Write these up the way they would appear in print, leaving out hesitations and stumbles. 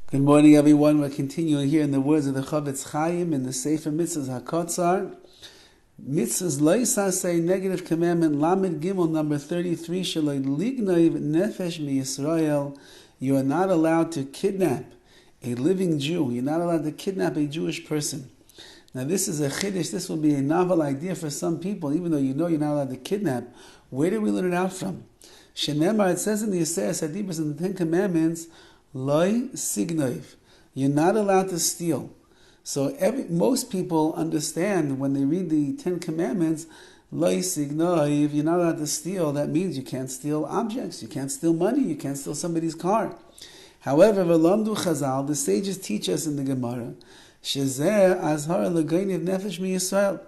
Good morning, everyone. We're continuing here in the words of the Horowitz Chaim in the Sefer Mitzvahs HaKotzar. Mitzvahs Loisa say negative commandment Lamed Gimel number 33 Shaloi Lignov Nefesh MiYisrael. You are not allowed to kidnap a living Jew. You're not allowed to kidnap a Jewish person. Now this is a chiddush. This will be a novel idea for some people, even though you know you're not allowed to kidnap. Where did we learn it out from? Shenemar, it says in the Yisrael Sadibas in the Ten Commandments, Loi signov. You're not allowed to steal. So most people understand when they read the Ten Commandments, Loi signov, you're not allowed to steal. That means you can't steal objects, you can't steal money, you can't steal somebody's car. However, V'lamdu Chazal, the sages teach us in the Gemara, Shezeh azhar l'goynev nefesh miYisrael.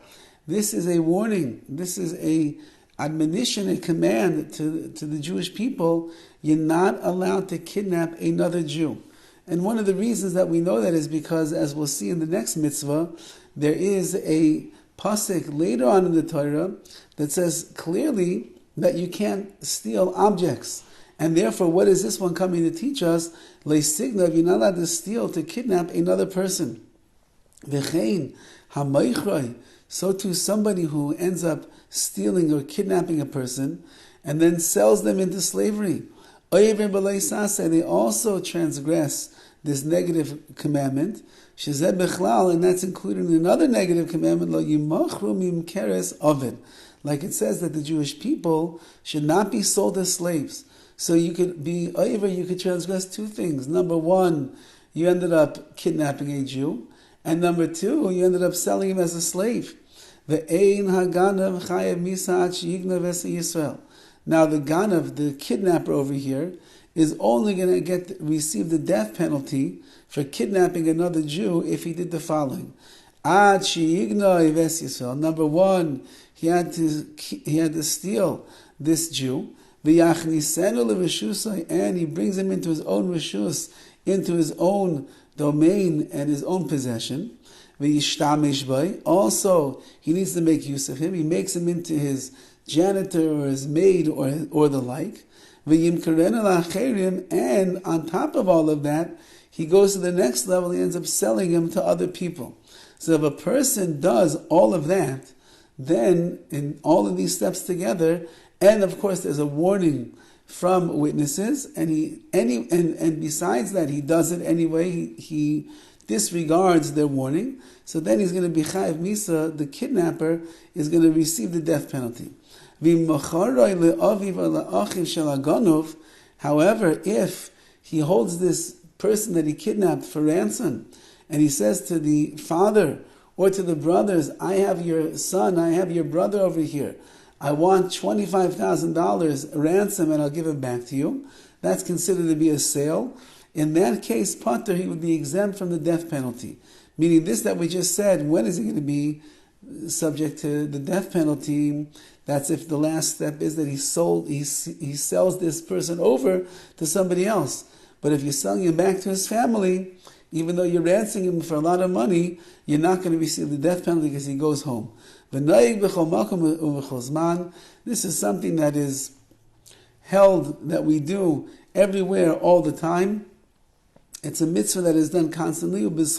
This is a warning. This is a admonition, a command to the Jewish people. You're not allowed to kidnap another Jew. And one of the reasons that we know that is because, as we'll see in the next mitzvah, there is a pasuk later on in the Torah that says clearly that you can't steal objects. And therefore, what is this one coming to teach us? Le'signov, you're not allowed to steal, to kidnap another person. V'chein hamaychroi, so too somebody who ends up stealing or kidnapping a person and then sells them into slavery. They also transgress this negative commandment, and that's included in another negative commandment, like it says that the Jewish people should not be sold as slaves. So you could transgress two things. Number one, you ended up kidnapping a Jew, and number two, you ended up selling him as a slave. Now the ganav, the kidnapper over here, is only going to receive the death penalty for kidnapping another Jew if he did the following. Number one, he had to steal this Jew, and he brings him into his own reshus, into his own domain and his own possession. Also, he needs to make use of him. He makes him into his janitor or his maid or the like. And on top of all of that, he goes to the next level. He ends up selling him to other people. So if a person does all of that, then in all of these steps together, and of course there's a warning from witnesses, and besides that, he does it anyway. He disregards their warning. So then he's going to be chayav misa. The kidnapper is going to receive the death penalty. However, if he holds this person that he kidnapped for ransom, and he says to the father or to the brothers, I have your son, I have your brother over here, I want $25,000 ransom and I'll give him back to you, that's considered to be a sale. In that case, Pater, he would be exempt from the death penalty. Meaning this that we just said, when is he going to be subject to the death penalty? That's if the last step is that he sells this person over to somebody else. But if you're selling him back to his family, even though you're ransoming him for a lot of money, you're not going to receive the death penalty because he goes home. This is something that is held, that we do everywhere all the time. It's a mitzvah that is done constantly. It's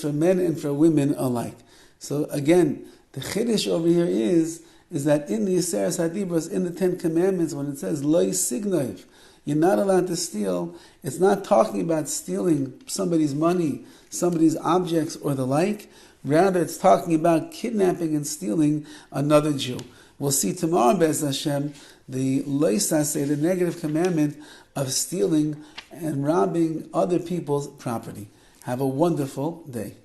for men and for women alike. So again, the chiddush over here is that in the Sefer Hadibros, in the Ten Commandments, when it says Loi signov, you're not allowed to steal, it's not talking about stealing somebody's money, somebody's objects, or the like. Rather, it's talking about kidnapping and stealing another Jew. We'll see tomorrow, Be'ez Hashem, the loisase, the negative commandment of stealing and robbing other people's property. Have a wonderful day.